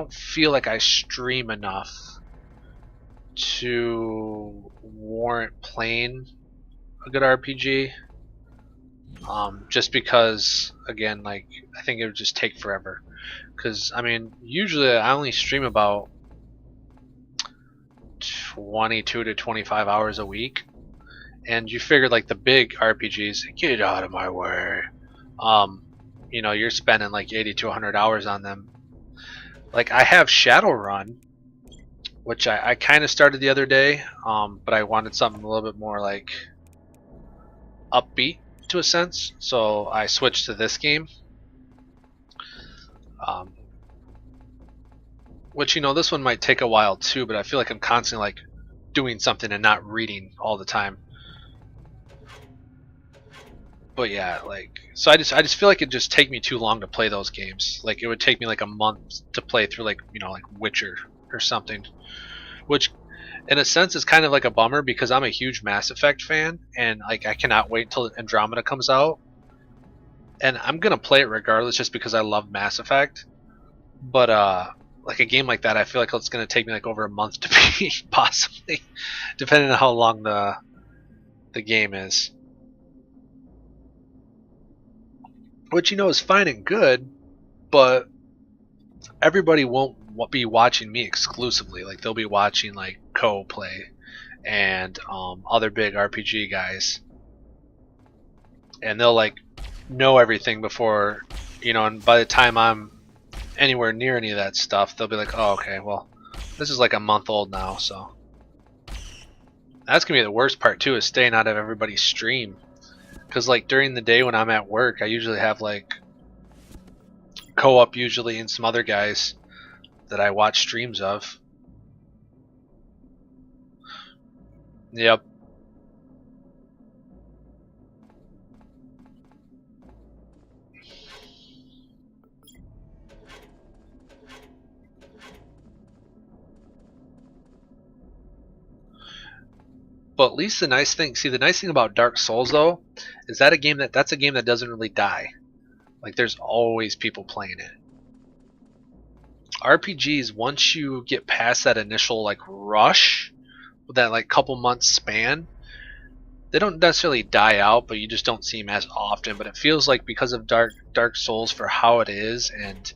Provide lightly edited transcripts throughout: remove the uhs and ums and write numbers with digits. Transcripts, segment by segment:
don't feel like I stream enough to warrant playing a good RPG. Just because, again, like I think it would just take forever. Because I mean, usually I only stream about 22 to 25 hours a week, and you figure like the big RPGs, get out of my way. You know, you're spending like 80 to 100 hours on them. Like I have Shadowrun, which I kind of started the other day, but I wanted something a little bit more like upbeat to a sense, so I switched to this game. Which, you know, this one might take a while too, but I feel like I'm constantly like doing something and not reading all the time. But yeah, like, so I just feel like it'd just take me too long to play those games. Like it would take me like a month to play through, like, you know, like Witcher or something. Which in a sense is kind of like a bummer because I'm a huge Mass Effect fan, and like I cannot wait till Andromeda comes out. And I'm gonna play it regardless just because I love Mass Effect. But like a game like that, I feel like it's gonna take me like over a month to beat, possibly, depending on how long the game is. Which, you know, is fine and good, but everybody won't be watching me exclusively. Like they'll be watching like play and other big RPG guys, and they'll like know everything before, you know. And by the time I'm anywhere near any of that stuff, they'll be like, "Oh, okay, well, this is like a month old now." So that's gonna be the worst part too, is staying out of everybody's stream. Because like during the day when I'm at work, I usually have like co-op usually and some other guys that I watch streams of. Yep. But at least the nice thing, see, the nice thing about Dark Souls though, is that that's a game that doesn't really die. Like there's always people playing it. RPGs, once you get past that initial like rush, with that like couple months span, they don't necessarily die out, but you just don't see them as often. But it feels like because of Dark Souls for how it is, and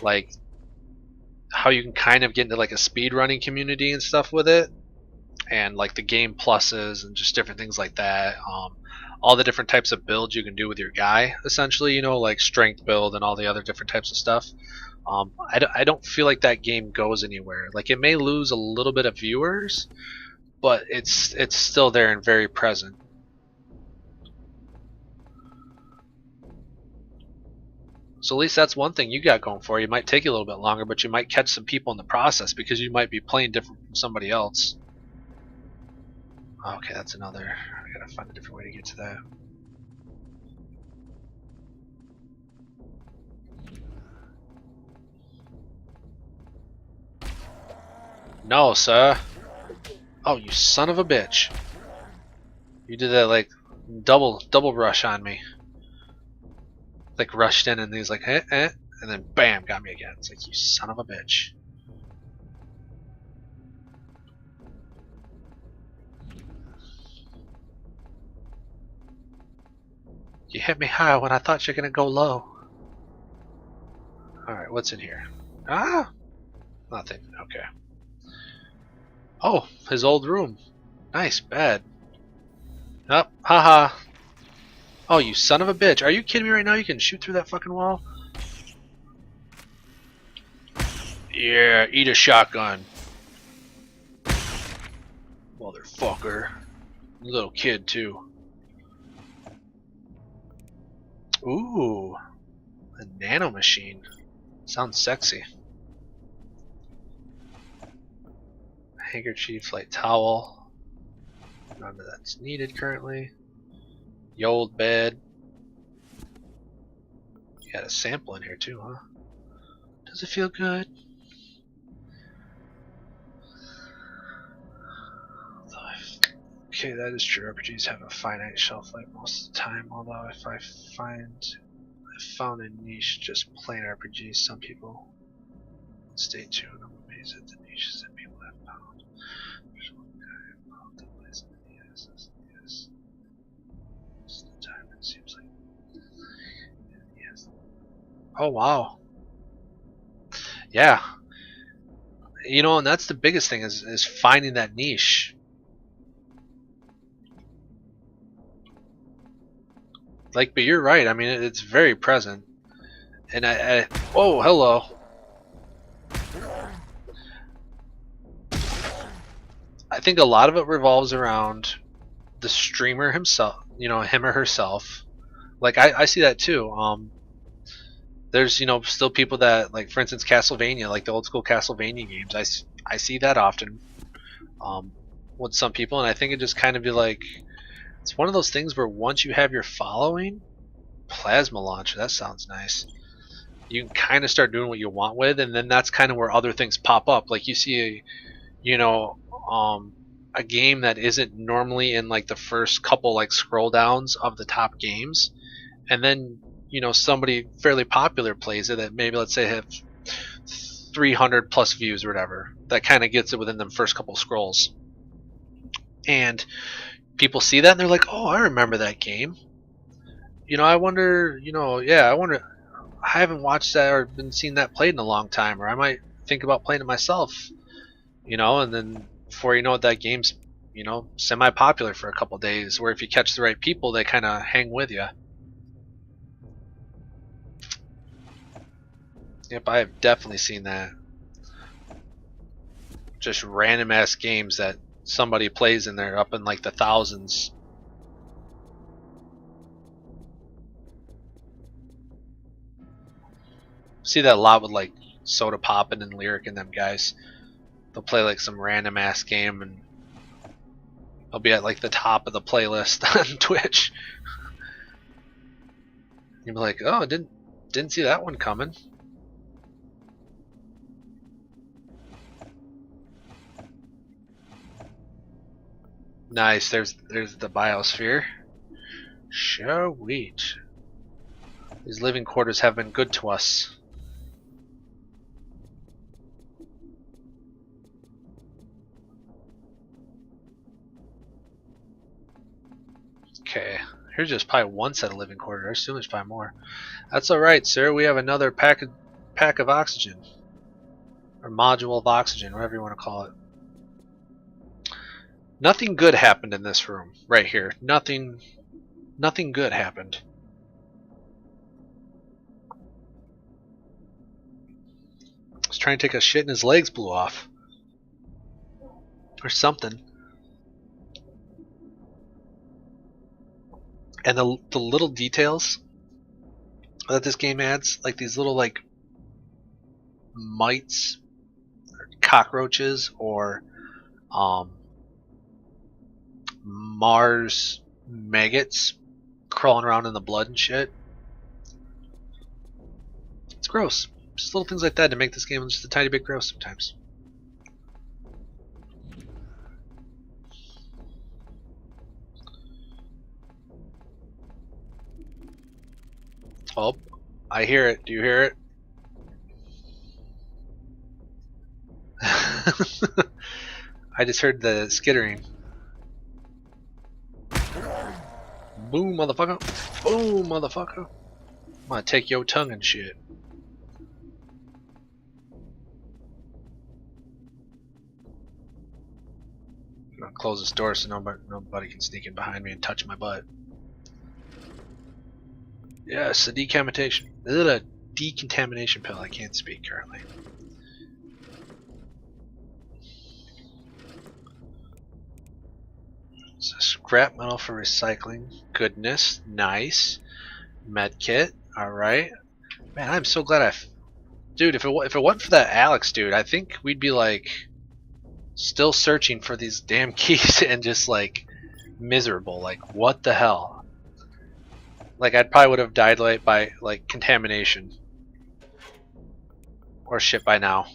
like how you can kind of get into like a speed running community and stuff with it, and like the game pluses and just different things like that. All the different types of builds you can do with your guy, essentially, you know, like strength build and all the other different types of stuff. I don't feel like that game goes anywhere. Like it may lose a little bit of viewers, but it's still there and very present. So at least that's one thing you got going for you. It might take you a little bit longer, but you might catch some people in the process because you might be playing different from somebody else. Okay, that's another. I gotta find a different way to get to that. No, sir. Oh, you son of a bitch. You did that like double rush on me. Like rushed in and he's like, and then bam, got me again. It's like, you son of a bitch. You hit me high when I thought you're gonna go low. Alright, what's in here? Ah! Nothing. Okay. Oh, his old room. Nice bed. Up, haha. Oh, you son of a bitch. Are you kidding me right now? You can shoot through that fucking wall? Yeah, eat a shotgun. Motherfucker. Little kid, too. Ooh. A nano machine. Sounds sexy. Handkerchief, light towel. None of that's needed currently. The old bed. You got a sample in here too, huh? Does it feel good? Okay, that is true. RPGs have a finite shelf life most of the time, although if I found a niche just plain RPGs, some people Stay tuned. I'm amazed at the niches that people have found. There's one guy involved that plays in the yes. It's the time it seems like. Yes. Oh wow. Yeah. You know, and that's the biggest thing is finding that niche. Like, but you're right. I mean, it's very present. And oh, hello. I think a lot of it revolves around the streamer himself, you know, him or herself. Like I see that too. There's, you know, still people that, like, for instance, Castlevania, like the old school Castlevania games. I see that often with some people, and I think it just kind of be like, it's one of those things where once you have your following, plasma launcher, that sounds nice. You can kind of start doing what you want with, and then that's kind of where other things pop up. Like you see, you know, a game that isn't normally in like the first couple like scroll downs of the top games, and then, you know, somebody fairly popular plays it that maybe, let's say, have 300 plus views or whatever, that kind of gets it within the first couple scrolls, and people see that and they're like, oh, I remember that game. You know, I wonder, you know, yeah, I wonder, I haven't watched that or been seeing that played in a long time, or I might think about playing it myself. You know, and then before you know it, that game's, you know, semi-popular for a couple days, where if you catch the right people, they kind of hang with you. Yep, I have definitely seen that. Just random ass games that somebody plays in there up in like the thousands. See that a lot with like Soda Poppin' and Lyric and them guys. They'll play like some random ass game and they'll be at like the top of the playlist on Twitch. You'll be like, oh, didn't see that one coming. Nice, there's the biosphere. Sweet. These living quarters have been good to us. Okay, here's just probably one set of living quarters. I assume there's probably more. That's alright, sir. We have another pack of oxygen. Or module of oxygen, whatever you want to call it. Nothing good happened in this room, right here. Nothing good happened. He's trying to take a shit and his legs blew off. Or something. And the little details that this game adds, like these little like mites, or cockroaches, or Mars maggots crawling around in the blood and shit. It's gross. Just little things like that to make this game just a tiny bit gross sometimes. Oh, I hear it. Do you hear it? I just heard the skittering. Boom, motherfucker. Boom, motherfucker. I'm gonna take your tongue and shit. I'm gonna close this door so nobody can sneak in behind me and touch my butt. Yes, a decontamination. Is it a decontamination pill? I can't speak currently. It's a scrap metal for recycling. Goodness, nice. Medkit. All right. Man, I'm so glad dude, if it wasn't for that Alex dude, I think we'd be like still searching for these damn keys and just like miserable. Like, what the hell? Like, I probably would have died by like contamination or shit by now.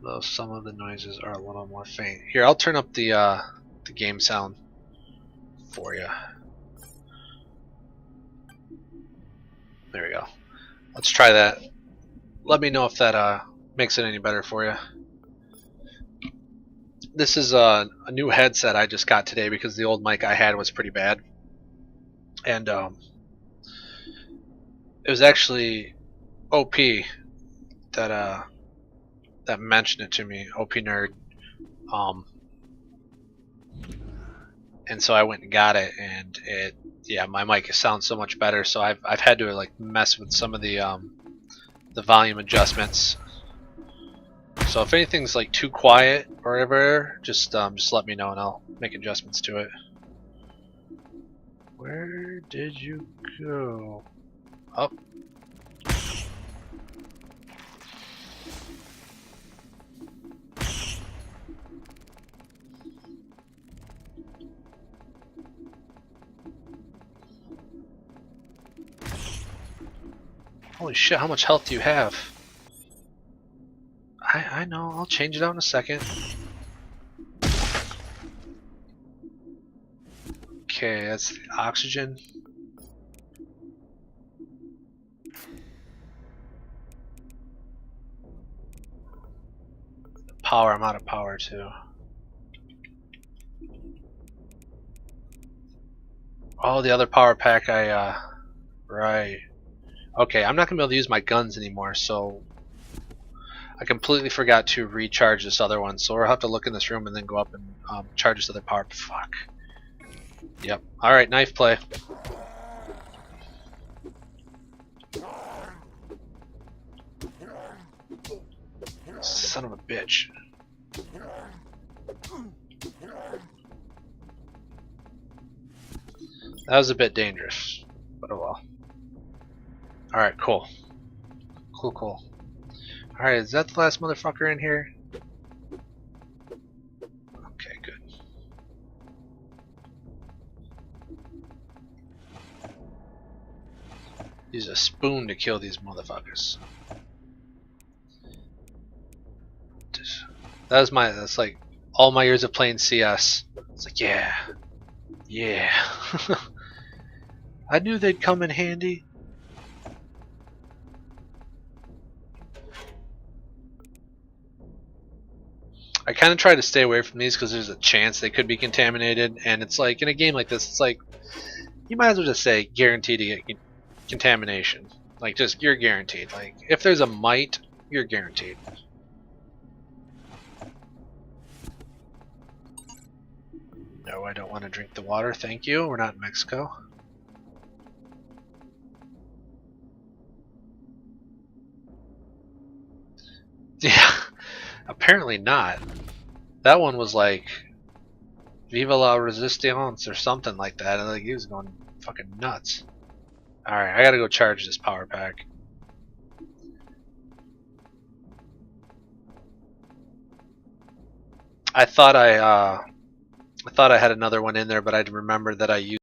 Though some of the noises are a little more faint. Here, I'll turn up the game sound for you. There we go. Let's try that. Let me know if that makes it any better for you. This is a new headset I just got today because the old mic I had was pretty bad. And it was actually OP that mentioned it to me, OP Nerd. And so I went and got it, and yeah, my mic sounds so much better. So I've had to like mess with some of the volume adjustments. So if anything's like too quiet or whatever, just let me know and I'll make adjustments to it. Where did you go? Up. Holy shit, how much health do you have? I know, I'll change it out in a second. Okay, that's the oxygen. Power, I'm out of power too. Oh, the other power pack right. Okay, I'm not gonna be able to use my guns anymore, so I completely forgot to recharge this other one, so we'll have to look in this room and then go up and charge this other power. Fuck. Yep. Alright, knife play. Son of a bitch. That was a bit dangerous, but oh well. Alright, cool. Cool. Alright, is that the last motherfucker in here? Okay, good. Use a spoon to kill these motherfuckers. That's like all my years of playing CS. It's like, yeah. I knew they'd come in handy. I kind of try to stay away from these because there's a chance they could be contaminated, and it's like in a game like this, it's like you might as well just say guaranteed to get contamination. Like just you're guaranteed. Like if there's a mite, you're guaranteed. No, I don't want to drink the water. Thank you. We're not in Mexico. Yeah, apparently not. That one was like Viva la Resistance or something like that. And like he was going fucking nuts. Alright, I gotta go charge this power pack. I thought I had another one in there, but I remembered that I used